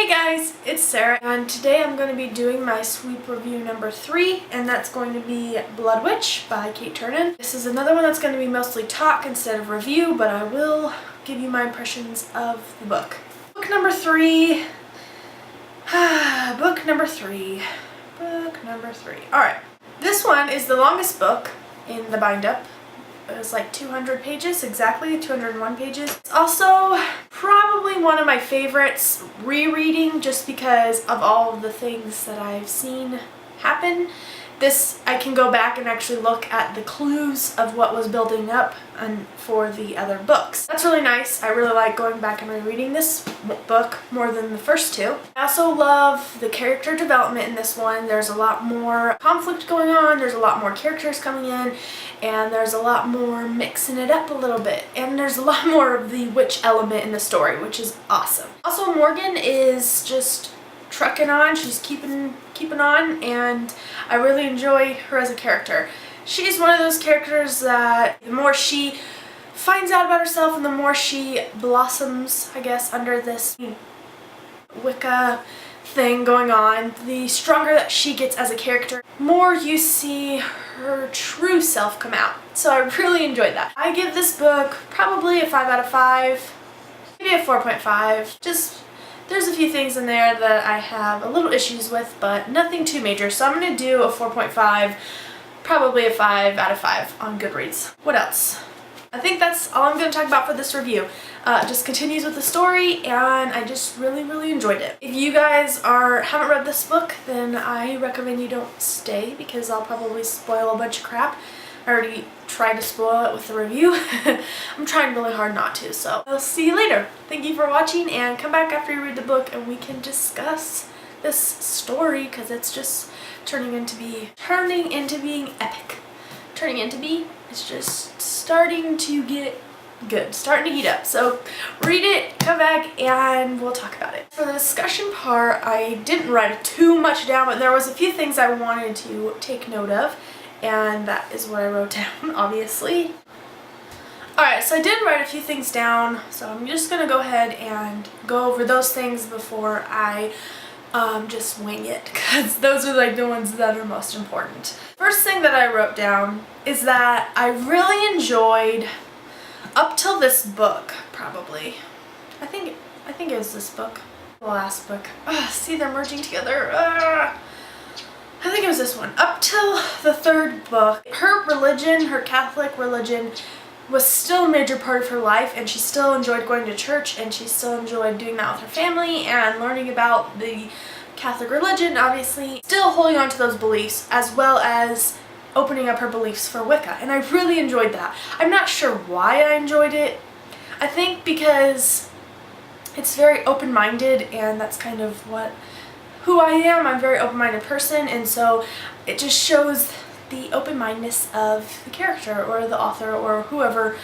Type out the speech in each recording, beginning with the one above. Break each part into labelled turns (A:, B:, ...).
A: Hey guys, it's Sarah, and today I'm going to be doing my sweep review number 3, and that's going to be Blood Witch by Kate Turner. This is another one that's going to be mostly talk instead of review, but I will give you my impressions of the book. Book number 3. Book number 3. Alright, this one is the longest book in the bind-up. It was like 200 pages, exactly 201 pages. It's also probably one of my favorites rereading just because of all of the things that I've seen happen. This, I can go back and actually look at the clues of what was building up for the other books. That's really nice. I really like going back and rereading this book more than the first two. I also love the character development in this one. There's a lot more conflict going on, there's a lot more characters coming in, and there's a lot more mixing it up a little bit. And there's a lot more of the witch element in the story, which is awesome. Also, Morgan is just trucking on. She's keeping on, and I really enjoy her as a character. She's one of those characters that the more she finds out about herself and the more she blossoms, I guess, under this Wicca thing going on, the stronger that she gets as a character, more you see her true self come out. So I really enjoyed that. I give this book probably a 5 out of 5, maybe a 4.5. Just there's a few things in there that I have a little issues with, but nothing too major. So I'm going to do a 4.5, probably a 5 out of 5 on Goodreads. What else? I think that's all I'm going to talk about for this review. It just continues with the story, and I just really enjoyed it. If you guys haven't read this book, then I recommend you don't stay because I'll probably spoil a bunch of crap. I already tried to spoil it with the review. I'm trying really hard not to, so I'll see you later. Thank you for watching, and come back after you read the book and we can discuss this story because it's just turning into being epic. It's just starting to get good, starting to heat up. So read it, come back, and we'll talk about it. For the discussion part, I didn't write too much down, but there was a few things I wanted to take note of. And that is what I wrote down, obviously. Alright, so I did write a few things down, so I'm just going to go ahead and go over those things before I just wing it, because those are like the ones that are most important. First thing that I wrote down is that I really enjoyed, up till this book, probably. I think it was this book, the last book. See, they're merging together. I think it was this one. Up till the third book, her religion, her Catholic religion, was still a major part of her life, and she still enjoyed going to church, and she still enjoyed doing that with her family and learning about the Catholic religion, obviously. Still holding on to those beliefs, as well as opening up her beliefs for Wicca, and I really enjoyed that. I'm not sure why I enjoyed it. I think because it's very open-minded, and that's kind of who I am. I'm a very open-minded person, and so it just shows the open-mindedness of the character or the author or whoever.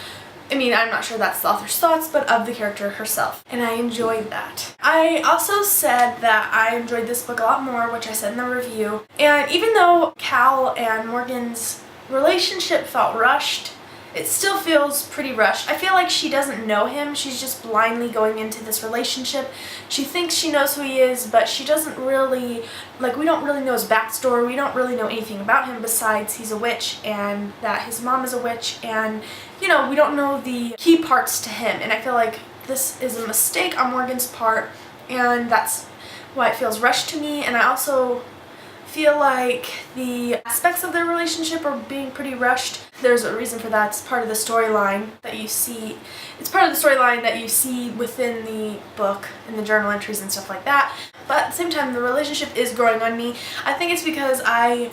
A: I mean, I'm not sure that's the author's thoughts, but of the character herself, and I enjoyed that. I also said that I enjoyed this book a lot more, which I said in the review, and even though Cal and Morgan's relationship felt rushed, it still feels pretty rushed. I feel like she doesn't know him. She's just blindly going into this relationship. She thinks she knows who he is, but she doesn't really, we don't really know his backstory. We don't really know anything about him besides he's a witch and that his mom is a witch, and, we don't know the key parts to him. And I feel like this is a mistake on Morgan's part, and that's why it feels rushed to me. And I also feel like the aspects of their relationship are being pretty rushed. There's a reason for that. It's part of the storyline that you see. It's part of the storyline that you see within the book and the journal entries and stuff like that. But at the same time, the relationship is growing on me. I think it's because I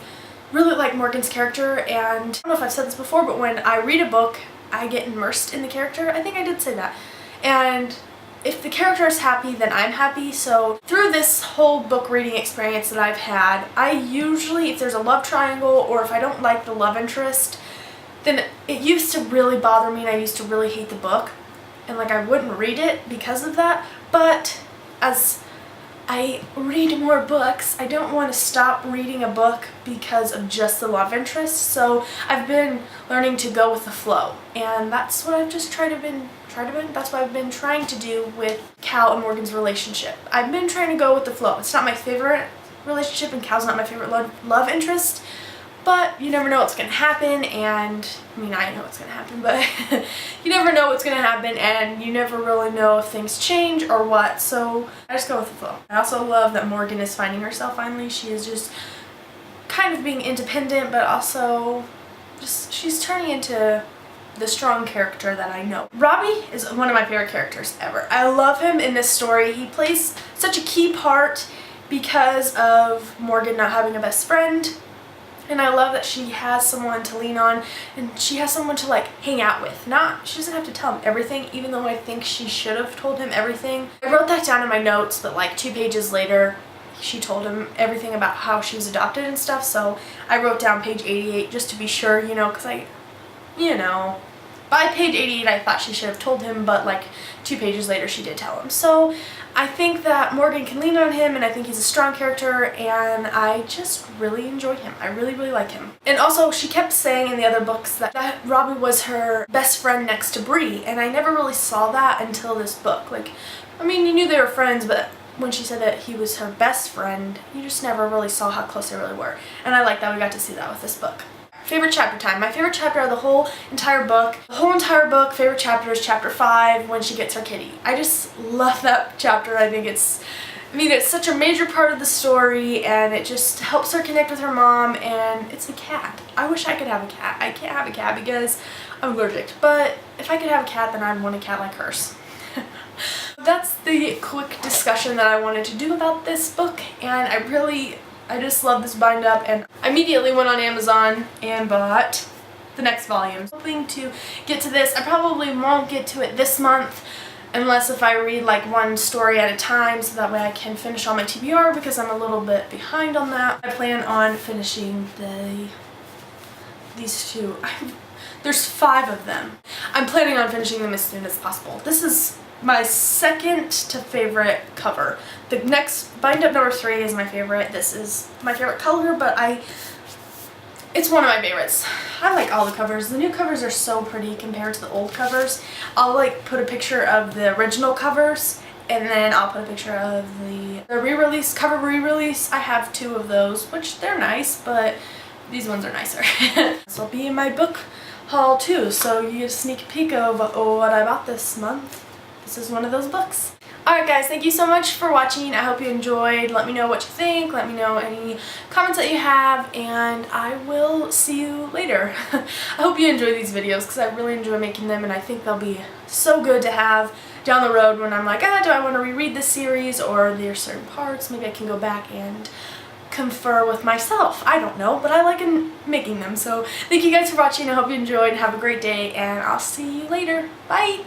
A: really like Morgan's character, and I don't know if I've said this before, but when I read a book, I get immersed in the character. I think I did say that. And if the character is happy, then I'm happy. So through this whole book reading experience that I've had, I usually, if there's a love triangle or if I don't like the love interest, then it used to really bother me and I used to really hate the book. And I wouldn't read it because of that. But as I read more books. I don't want to stop reading a book because of just the love interest, so I've been learning to go with the flow, and that's what I've just that's what I've been trying to do with Cal and Morgan's relationship. I've been trying to go with the flow. It's not my favorite relationship, and Cal's not my favorite love interest, but you never know what's going to happen, and I mean, I know what's going to happen, but you never know what's going to happen, and you never really know if things change or what, so I just go with the flow. I also love that Morgan is finding herself finally. She is just kind of being independent, but also just, she's turning into the strong character that I know. Robbie is one of my favorite characters ever. I love him in this story. He plays such a key part because of Morgan not having a best friend. And I love that she has someone to lean on, and she has someone to like hang out with. She doesn't have to tell him everything, even though I think she should have told him everything. I wrote that down in my notes, but like 2 pages later, she told him everything about how she was adopted and stuff, so I wrote down page 88 just to be sure, you know, because by page 88 I thought she should have told him, but like 2 pages later she did tell him. So I think that Morgan can lean on him, and I think he's a strong character, and I just really enjoy him. I really, really like him. And also, she kept saying in the other books that Robbie was her best friend next to Bree, and I never really saw that until this book. Like, I mean, you knew they were friends, but when she said that he was her best friend, you just never really saw how close they really were. And I like that we got to see that with this book. Favorite chapter time. My favorite chapter of the whole entire book. Favorite chapter is chapter 5 when she gets her kitty. I just love that chapter. I think it's such a major part of the story, and it just helps her connect with her mom, and it's a cat. I wish I could have a cat. I can't have a cat because I'm allergic, but if I could have a cat, then I'd want a cat like hers. That's the quick discussion that I wanted to do about this book, and I just love this bind up, and I immediately went on Amazon and bought the next volume. I'm hoping to get to this. I probably won't get to it this month unless if I read like one story at a time, so that way I can finish all my TBR, because I'm a little bit behind on that. I plan on finishing these 2. There's 5 of them. I'm planning on finishing them as soon as possible. This is my second to favorite cover. The next bind up number 3 is my favorite. This is my favorite color, but it's one of my favorites. I like all the covers. The new covers are so pretty compared to the old covers. I'll like put a picture of the original covers, and then I'll put a picture of the re-release, cover re-release. I have 2 of those, which they're nice, but these ones are nicer. This will be in my book haul too, so you get a sneak peek of what I bought this month. This is one of those books. Alright guys, thank you so much for watching. I hope you enjoyed. Let me know what you think. Let me know any comments that you have, and I will see you later. I hope you enjoy these videos because I really enjoy making them, and I think they'll be so good to have down the road when I'm like, do I want to reread this series, or there's certain parts. Maybe I can go back and confer with myself. I don't know, but I like making them. So thank you guys for watching. I hope you enjoyed. Have a great day, and I'll see you later. Bye!